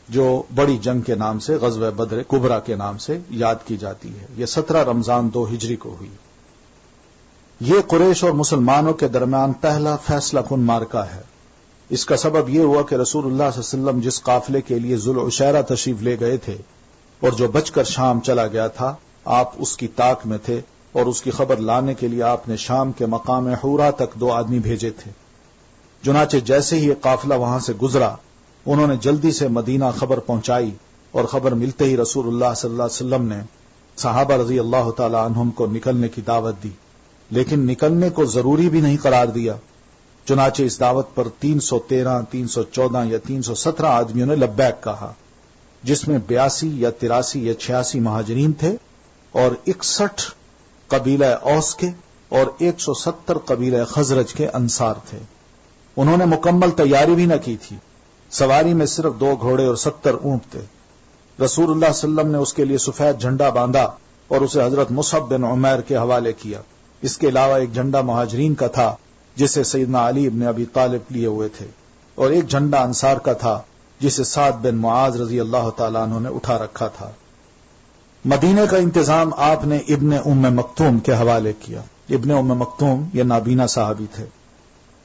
جو بڑی جنگ کے نام سے غزوہ بدر کبریٰ کے نام سے یاد کی جاتی ہے۔ یہ 17 رمضان 2 ہجری کو ہوئی۔ یہ قریش اور مسلمانوں کے درمیان پہلا فیصلہ کن معرکہ ہے۔ اس کا سبب یہ ہوا کہ رسول اللہ صلی اللہ علیہ وسلم جس قافلے کے لیے ذوالعشیرہ تشریف لے گئے تھے اور جو بچ کر شام چلا گیا تھا، آپ اس کی طاق میں تھے اور اس کی خبر لانے کے لیے آپ نے شام کے مقام حورا تک 2 آدمی بھیجے تھے۔ چنانچہ جیسے ہی یہ قافلہ وہاں سے گزرا، انہوں نے جلدی سے مدینہ خبر پہنچائی، اور خبر ملتے ہی رسول اللہ صلی اللہ علیہ وسلم نے صحابہ رضی اللہ تعالی عنہم کو نکلنے کی دعوت دی، لیکن نکلنے کو ضروری بھی نہیں قرار دیا۔ چنانچہ اس دعوت پر 313، 314 یا 317 آدمیوں نے لبیک کہا، جس میں 82 یا 83 یا 86 مہاجرین تھے اور 61 قبیلہ اوس کے اور 170 قبیلہ خزرج کے انصار تھے۔ انہوں نے مکمل تیاری بھی نہ کی تھی، سواری میں صرف 2 گھوڑے اور 70 اونٹ تھے۔ رسول اللہ صلی اللہ علیہ وسلم نے اس کے لیے سفید جھنڈا باندھا اور اسے حضرت مصعب بن عمیر کے حوالے کیا۔ اس کے علاوہ ایک جھنڈا مہاجرین کا تھا جسے سیدنا علی بن ابی طالب لیے ہوئے تھے، اور ایک جھنڈا انصار کا تھا جسے سعد بن معاذ رضی اللہ تعالیٰ عنہ نے اٹھا رکھا تھا۔ مدینے کا انتظام آپ نے ابن ام مکتوم کے حوالے کیا۔ ابن ام مکتوم یہ نابینا صحابی تھے،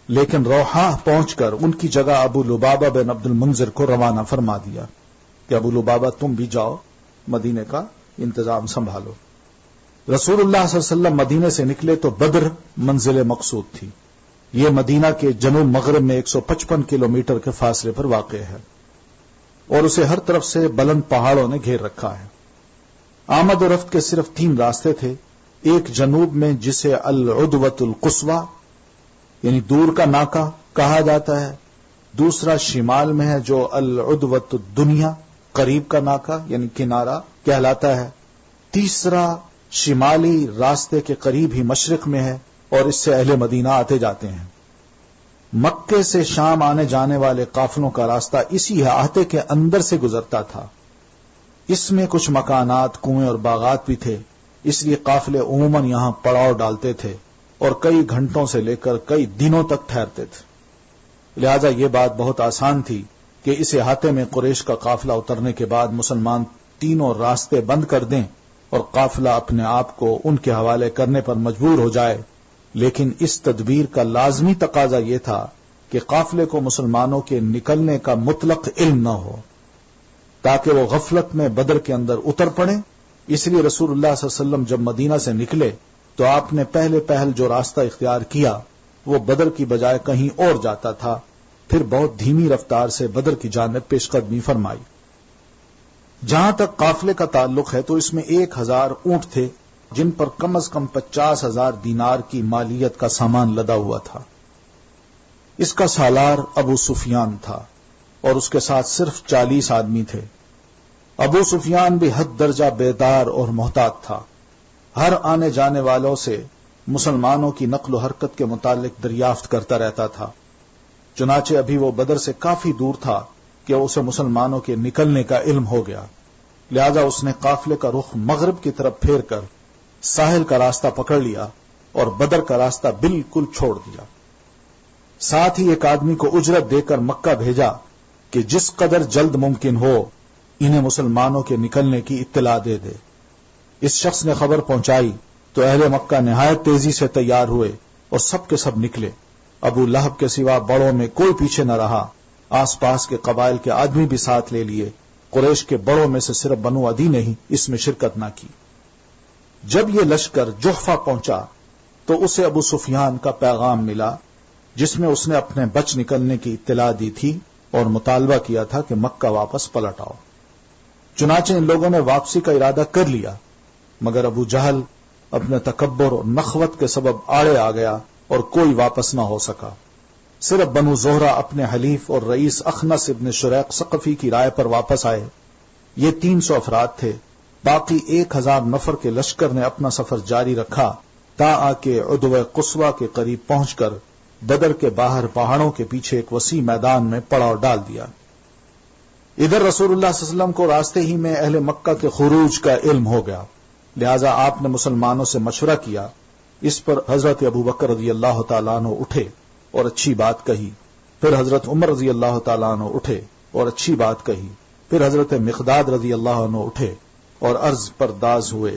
لیکن روحاہ پہنچ کر ان کی جگہ ابو لبابہ بن عبد المنذر کو روانہ فرما دیا کہ ابو لبابہ تم بھی جاؤ، مدینے کا انتظام سنبھالو۔ رسول اللہ صلی اللہ علیہ وسلم مدینے سے نکلے تو بدر منزل مقصود تھی۔ یہ مدینہ کے جنوب مغرب میں 155 کلومیٹر کے فاصلے پر واقع ہے، اور اسے ہر طرف سے بلند پہاڑوں نے گھیر رکھا ہے۔ آمد و رفت کے صرف 3 راستے تھے، ایک جنوب میں جسے العدوۃ القصویٰ یعنی دور کا ناکہ کہا جاتا ہے، دوسرا شمال میں ہے جو العدوۃ الدنیا قریب کا ناکہ یعنی کنارہ کہلاتا ہے، تیسرا شمالی راستے کے قریب ہی مشرق میں ہے اور اس سے اہل مدینہ آتے جاتے ہیں۔ مکے سے شام آنے جانے والے قافلوں کا راستہ اسی احاطے کے اندر سے گزرتا تھا۔ اس میں کچھ مکانات، کنویں اور باغات بھی تھے، اس لیے قافلے عموماً یہاں پڑاؤ ڈالتے تھے اور کئی گھنٹوں سے لے کر کئی دنوں تک ٹھہرتے تھے۔ لہذا یہ بات بہت آسان تھی کہ اس احاطے میں قریش کا قافلہ اترنے کے بعد مسلمان تینوں راستے بند کر دیں اور قافلہ اپنے آپ کو ان کے حوالے کرنے پر مجبور ہو جائے، لیکن اس تدبیر کا لازمی تقاضا یہ تھا کہ قافلے کو مسلمانوں کے نکلنے کا مطلق علم نہ ہو، تاکہ وہ غفلت میں بدر کے اندر اتر پڑیں۔ اس لیے رسول اللہ صلی اللہ علیہ وسلم جب مدینہ سے نکلے تو آپ نے پہل جو راستہ اختیار کیا وہ بدر کی بجائے کہیں اور جاتا تھا، پھر بہت دھیمی رفتار سے بدر کی جانب پیش قدمی فرمائی۔ جہاں تک قافلے کا تعلق ہے تو اس میں 1000 اونٹ تھے جن پر کم از کم 50,000 دینار کی مالیت کا سامان لدا ہوا تھا۔ اس کا سالار ابو سفیان تھا اور اس کے ساتھ صرف 40 آدمی تھے۔ ابو سفیان بھی حد درجہ بیدار اور محتاط تھا، ہر آنے جانے والوں سے مسلمانوں کی نقل و حرکت کے متعلق دریافت کرتا رہتا تھا۔ چنانچہ ابھی وہ بدر سے کافی دور تھا کہ اسے مسلمانوں کے نکلنے کا علم ہو گیا، لہذا اس نے قافلے کا رخ مغرب کی طرف پھیر کر ساحل کا راستہ پکڑ لیا اور بدر کا راستہ بالکل چھوڑ دیا۔ ساتھ ہی ایک آدمی کو اجرت دے کر مکہ بھیجا کہ جس قدر جلد ممکن ہو انہیں مسلمانوں کے نکلنے کی اطلاع دے دے۔ اس شخص نے خبر پہنچائی تو اہل مکہ نہایت تیزی سے تیار ہوئے اور سب کے سب نکلے۔ ابو لہب کے سوا بڑوں میں کوئی پیچھے نہ رہا، آس پاس کے قبائل کے آدمی بھی ساتھ لے لیے۔ قریش کے بڑوں میں سے صرف بنو عدی نے ہی اس میں شرکت نہ کی۔ جب یہ لشکر جحفہ پہنچا تو اسے ابو سفیان کا پیغام ملا جس میں اس نے اپنے بچ نکلنے کی اطلاع دی تھی اور مطالبہ کیا تھا کہ مکہ واپس پلٹ آؤ۔ چنانچہ ان لوگوں نے واپسی کا ارادہ کر لیا، مگر ابو جہل اپنے تکبر اور نخوت کے سبب آڑے آ گیا اور کوئی واپس نہ ہو سکا۔ صرف بنو زہرہ اپنے حلیف اور رئیس اخنس ابن شریق ثقفی کی رائے پر واپس آئے۔ یہ 300 افراد تھے، باقی 1000 نفر کے لشکر نے اپنا سفر جاری رکھا تا آ کے عدوہ قصویٰ کے قریب پہنچ کر بدر کے باہر پہاڑوں کے پیچھے ایک وسیع میدان میں پڑاؤ ڈال دیا۔ ادھر رسول اللہ صلی اللہ علیہ وسلم کو راستے ہی میں اہل مکہ کے خروج کا علم ہو گیا، لہذا آپ نے مسلمانوں سے مشورہ کیا اس پر حضرت ابو بکر رضی اللہ تعالیٰ عنہ اٹھے اور اچھی بات کہی. پھر حضرت عمر رضی اللہ تعالیٰ عنہ اٹھے اور اچھی بات کہی. پھر حضرت مقداد رضی اللہ عنہ اٹھے اور عرض پرداز ہوئے،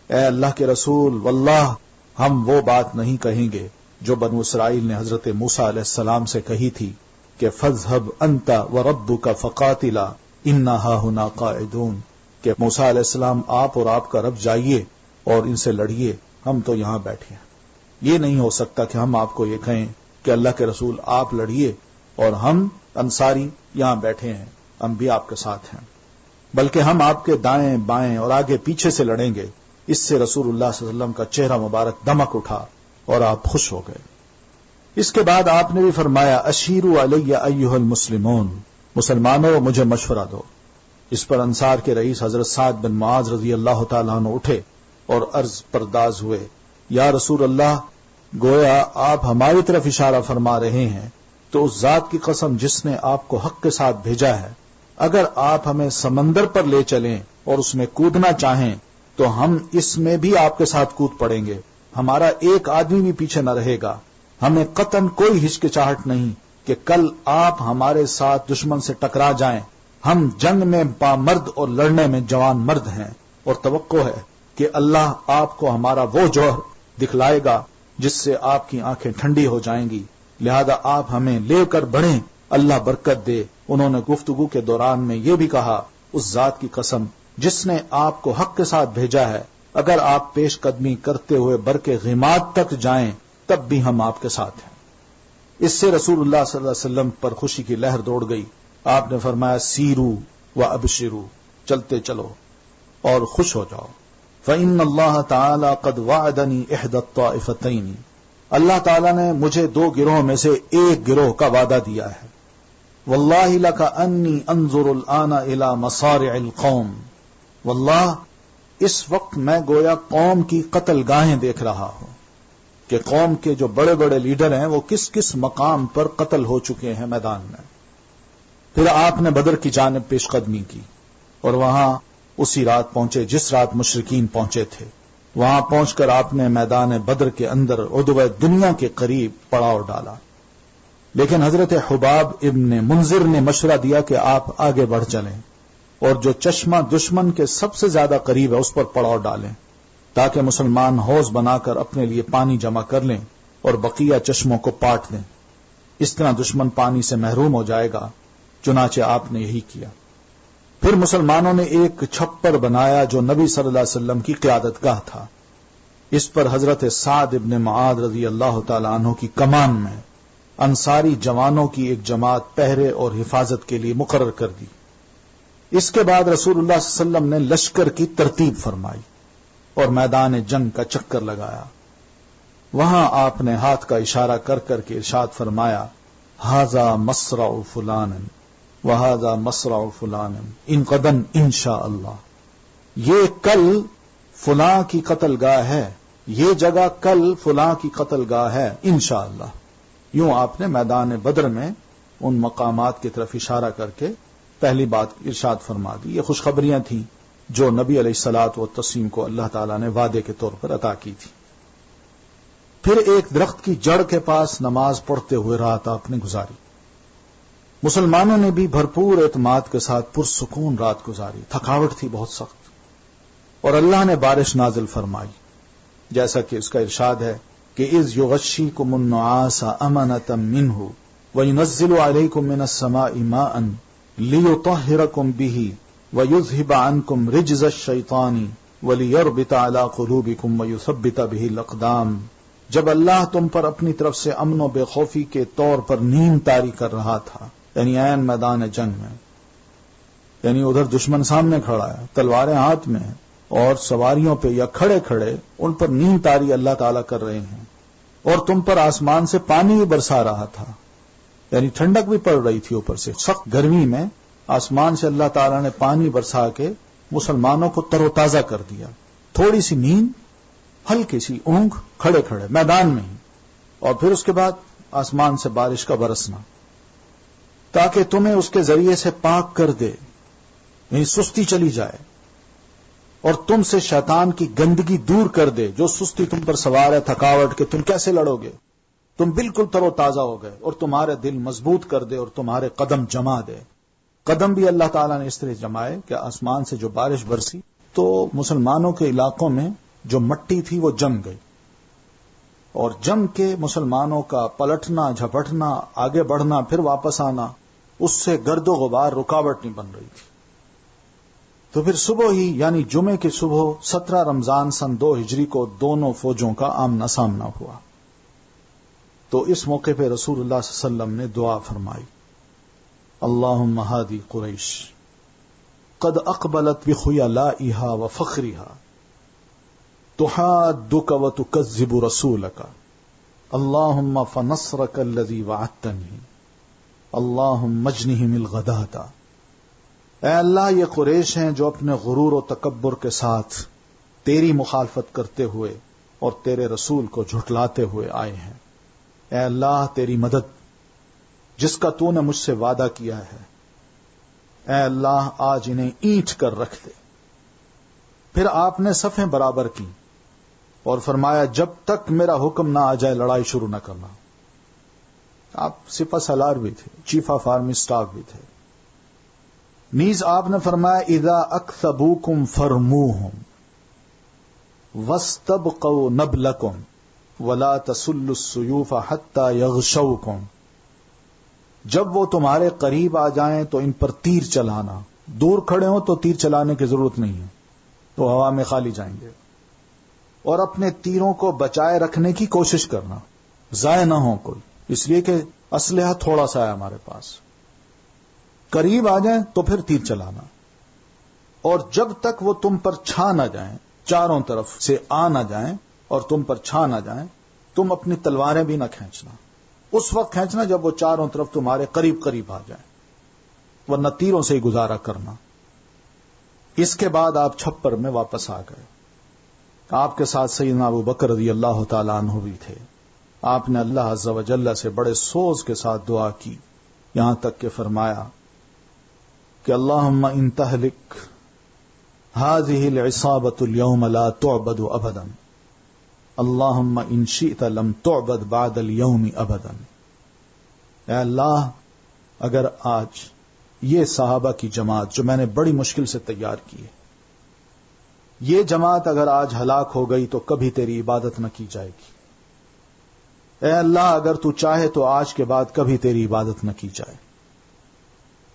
اے اللہ کے رسول، واللہ ہم وہ بات نہیں کہیں گے جو بنو اسرائیل نے حضرت موسیٰ علیہ السلام سے کہی تھی کہ فَاذْهَبْ أَنْتَ وَرَبُّكَ فَقَاتِلَا إِنَّا هَاهُنَا قَاعِدُونَ، کہ موسیٰ علیہ السلام آپ اور آپ کا رب جائیے اور ان سے لڑیے، ہم تو یہاں بیٹھے ہیں. یہ نہیں ہو سکتا کہ ہم آپ کو یہ کہیں کہ اللہ کے رسول آپ لڑیے اور ہم انصاری یہاں بیٹھے ہیں، ہم بھی آپ کے ساتھ ہیں، بلکہ ہم آپ کے دائیں بائیں اور آگے پیچھے سے لڑیں گے. اس سے رسول اللہ صلی اللہ علیہ وسلم کا چہرہ مبارک دمک اٹھا اور آپ خوش ہو گئے. اس کے بعد آپ نے بھی فرمایا، اشیروا علی ایھا المسلمون، مسلمانوں مجھے مشورہ دو. اس پر انصار کے رئیس حضرت سعد بن معاذ رضی اللہ تعالیٰ عنہ اٹھے اور عرض پرداز ہوئے، یا رسول اللہ، گویا آپ ہماری طرف اشارہ فرما رہے ہیں تو اس ذات کی قسم جس نے آپ کو حق کے ساتھ بھیجا ہے، اگر آپ ہمیں سمندر پر لے چلیں اور اس میں کودنا چاہیں تو ہم اس میں بھی آپ کے ساتھ کود پڑیں گے، ہمارا ایک آدمی بھی پیچھے نہ رہے گا. ہمیں قطعاً کوئی ہچکچاہٹ نہیں کہ کل آپ ہمارے ساتھ دشمن سے ٹکرا جائیں. ہم جنگ میں بامرد اور لڑنے میں جوان مرد ہیں، اور توقع ہے کہ اللہ آپ کو ہمارا وہ جوہر دکھلائے گا جس سے آپ کی آنکھیں ٹھنڈی ہو جائیں گی، لہذا آپ ہمیں لے کر بڑھیں، اللہ برکت دے. انہوں نے گفتگو کے دوران میں یہ بھی کہا، اس ذات کی قسم جس نے آپ کو حق کے ساتھ بھیجا ہے، اگر آپ پیش قدمی کرتے ہوئے برق غیمات تک جائیں تب بھی ہم آپ کے ساتھ ہیں. اس سے رسول اللہ صلی اللہ علیہ وسلم پر خوشی کی لہر دوڑ گئی. آپ نے فرمایا، سیرو و ابشرو، چلتے چلو اور خوش ہو جاؤ. فإن اللہ تعالی قد وعدنی احدى الطائفتین، اللہ تعالیٰ نے مجھے دو گروہ میں سے ایک گروہ کا وعدہ دیا ہے. واللہ لکأنی انظر الآن الی مصارع القوم، واللہ اس وقت میں گویا قوم کی قتل گاہیں دیکھ رہا ہوں کہ قوم کے جو بڑے بڑے لیڈر ہیں وہ کس کس مقام پر قتل ہو چکے ہیں میدان میں. پھر آپ نے بدر کی جانب پیش قدمی کی اور وہاں اسی رات پہنچے جس رات مشرکین پہنچے تھے. وہاں پہنچ کر آپ نے میدان بدر کے اندر عدوۂ دنیا کے قریب پڑاؤ ڈالا، لیکن حضرت حباب ابن منذر نے مشورہ دیا کہ آپ آگے بڑھ چلیں اور جو چشمہ دشمن کے سب سے زیادہ قریب ہے اس پر پڑاؤ ڈالیں تاکہ مسلمان حوض بنا کر اپنے لیے پانی جمع کر لیں اور بقیہ چشموں کو پاٹ دیں. اس طرح دشمن پانی سے محروم ہو جائے گا. چنانچہ آپ نے یہی کیا. پھر مسلمانوں نے ایک چھپر بنایا جو نبی صلی اللہ علیہ وسلم کی قیادت گاہ تھا. اس پر حضرت سعد ابن معاذ رضی اللہ تعالی عنہ کی کمان میں انصاری جوانوں کی ایک جماعت پہرے اور حفاظت کے لیے مقرر کر دی. اس کے بعد رسول اللہ صلی اللہ علیہ وسلم نے لشکر کی ترتیب فرمائی اور میدان جنگ کا چکر لگایا. وہاں آپ نے ہاتھ کا اشارہ کر کر کے ارشاد فرمایا، ھذا مصرع فلان وھذا مصرع فلان ان غدا انشاء اللہ، یہ کل فلاں کی قتل گاہ ہے، یہ جگہ کل فلاں کی قتل گاہ ہے انشاءاللہ. یوں آپ نے میدان بدر میں ان مقامات کی طرف اشارہ کر کے پہلی بات ارشاد فرما دی. یہ خوشخبریاں تھیں جو نبی علیہ الصلاۃ والتسلیم کو اللہ تعالیٰ نے وعدے کے طور پر عطا کی تھی. پھر ایک درخت کی جڑ کے پاس نماز پڑھتے ہوئے رات آپ نے گزاری. مسلمانوں نے بھی بھرپور اعتماد کے ساتھ پرسکون رات گزاری. تھکاوٹ تھی بہت سخت، اور اللہ نے بارش نازل فرمائی جیسا کہ اس کا ارشاد ہے کہ اذ یغشیکم النعاس امنة منه وینزل علیکم من السماء ماء لیطہرکم به ویذہب عنکم رجز الشیطان ولیربط علی قلوبکم ویثبت به الاقدام. جب اللہ تم پر اپنی طرف سے امن و بے خوفی کے طور پر نیم طاری کر رہا تھا، یعنی عین میدان جنگ میں، یعنی ادھر دشمن سامنے کھڑا ہے، تلواریں ہاتھ میں ہیں، اور سواریوں پہ یا کھڑے کھڑے ان پر نیم طاری اللہ تعالیٰ کر رہے ہیں، اور تم پر آسمان سے پانی بھی برسا رہا تھا، یعنی ٹھنڈک بھی پڑ رہی تھی. اوپر سے سخت گرمی میں آسمان سے اللہ تعالیٰ نے پانی برسا کے مسلمانوں کو تر و تازہ کر دیا. تھوڑی سی نیند، ہلکی سی اونگ، کھڑے کھڑے میدان میں ہی، اور پھر اس کے بعد آسمان سے بارش کا برسنا تاکہ تمہیں اس کے ذریعے سے پاک کر دے، یعنی سستی چلی جائے. اور تم سے شیطان کی گندگی دور کر دے، جو سستی تم پر سوار ہے، تھکاوٹ کے، تم کیسے لڑو گے؟ تم بالکل تر و تازہ ہو گئے، اور تمہارے دل مضبوط کر دے اور تمہارے قدم جما دے۔ قدم بھی اللہ تعالیٰ نے اس طرح جمائے کہ آسمان سے جو بارش برسی تو مسلمانوں کے علاقوں میں جو مٹی تھی وہ جم گئی، اور جم کے مسلمانوں کا پلٹنا، جھپٹنا، آگے بڑھنا، پھر واپس آنا، اس سے گرد و غبار رکاوٹ نہیں بن رہی تھی۔ تو پھر صبح ہی یعنی جمعے کی صبح 17 رمضان سن 2 ہجری کو دونوں فوجوں کا آمنا سامنا ہوا۔ تو اس موقع پہ رسول اللہ صلی اللہ علیہ وسلم نے دعا فرمائی، اللہم ہادی قریش قد اقبلت بخیلائہا وفخرہا تحادک وتکذب رسولک اللہم فنصرک الذی وعدتنی اللہم اجنہم الغداۃ۔ اے اللہ، یہ قریش ہیں جو اپنے غرور و تکبر کے ساتھ تیری مخالفت کرتے ہوئے اور تیرے رسول کو جھٹلاتے ہوئے آئے ہیں۔ اے اللہ، تیری مدد جس کا تو نے مجھ سے وعدہ کیا ہے، اے اللہ آج انہیں اینٹ کر رکھ دے۔ پھر آپ نے صفیں برابر کی اور فرمایا جب تک میرا حکم نہ آ جائے لڑائی شروع نہ کرنا۔ آپ سپہ سالار بھی تھے، چیف آف آرمی اسٹاف بھی تھے۔ نیز آپ نے فرمایا اذا اکثبوکم فرموہم واستبقوا نبلکم ولا تسلوا السیوف حتی یغشوکم۔ جب وہ تمہارے قریب آ جائیں تو ان پر تیر چلانا، دور کھڑے ہوں تو تیر چلانے کی ضرورت نہیں ہے، تو ہوا میں خالی جائیں گے، اور اپنے تیروں کو بچائے رکھنے کی کوشش کرنا، ضائع نہ ہو کوئی، اس لیے کہ اسلحہ تھوڑا سا ہے ہمارے پاس۔ قریب آ جائیں تو پھر تیر چلانا، اور جب تک وہ تم پر چھا نہ جائیں، چاروں طرف سے آ نہ جائیں اور تم پر چھا نہ جائیں، تم اپنی تلواریں بھی نہ کھینچنا۔ اس وقت کھینچنا جب وہ چاروں طرف تمہارے قریب قریب آ جائیں، ورنہ تیروں سے ہی گزارا کرنا۔ اس کے بعد آپ چھپر میں واپس آ گئے۔ آپ کے ساتھ سیدنا ابو بکر رضی اللہ تعالیٰ عنہ بھی تھے۔ آپ نے اللہ عز و جل سے بڑے سوز کے ساتھ دعا کی، یہاں تک کہ فرمایا کہ اللہم ان تہلک هذه العصابة اليوم لا تعبد ابدا اللہم ان شئت لم تعبد بعد اليوم ابدا۔ اے اللہ، اگر آج یہ صحابہ کی جماعت جو میں نے بڑی مشکل سے تیار کی ہے، یہ جماعت اگر آج ہلاک ہو گئی تو کبھی تیری عبادت نہ کی جائے گی۔ اے اللہ، اگر تو چاہے تو آج کے بعد کبھی تیری عبادت نہ کی جائے۔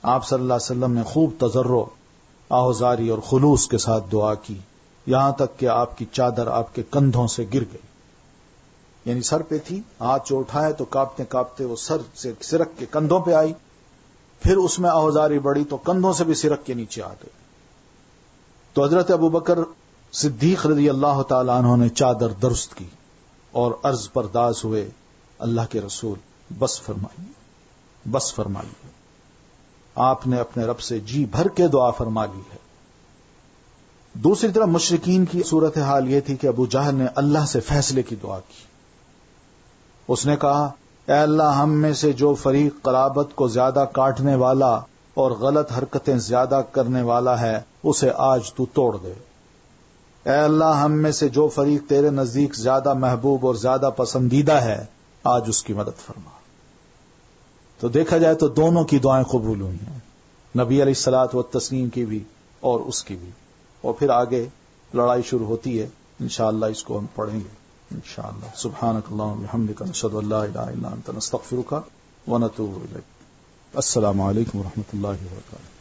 آپ صلی اللہ علیہ وسلم نے خوب تضرع، آہذاری اور خلوص کے ساتھ دعا کی، یہاں تک کہ آپ کی چادر آپ کے کندھوں سے گر گئی، یعنی سر پہ تھی، ہاتھ جو اٹھائے تو کاپتے کاپتے وہ سر سے سرک کے کندھوں پہ آئی، پھر اس میں آہذاری بڑھی تو کندھوں سے بھی سرک کے نیچے آ گئی۔ تو حضرت ابو بکر صدیق رضی اللہ تعالیٰ عنہ نے چادر درست کی اور عرض پرداز ہوئے، اللہ کے رسول بس فرمائیے، بس فرمائیے۔ آپ نے اپنے رب سے جی بھر کے دعا فرما لی ہے۔ دوسری طرف مشرکین کی صورتحال یہ تھی کہ ابو جہل نے اللہ سے فیصلے کی دعا کی۔ اس نے کہا، اے اللہ، ہم میں سے جو فریق قرابت کو زیادہ کاٹنے والا اور غلط حرکتیں زیادہ کرنے والا ہے، اسے آج تو توڑ دے۔ اے اللہ، ہم میں سے جو فریق تیرے نزدیک زیادہ محبوب اور زیادہ پسندیدہ ہے، آج اس کی مدد فرما۔ تو دیکھا جائے تو دونوں کی دعائیں قبول ہوئی ہیں، نبی علیہ الصلوۃ والتسلیم کی بھی اور اس کی بھی، اور پھر آگے لڑائی شروع ہوتی ہے، انشاءاللہ اس کو ہم پڑھیں گے انشاءاللہ۔ سبحانک اللہم وبحمدک، نشہد ان لا الہ الا انت، نستغفرک ونتوب الیک۔ السلام علیکم ورحمۃ اللہ وبرکاتہ۔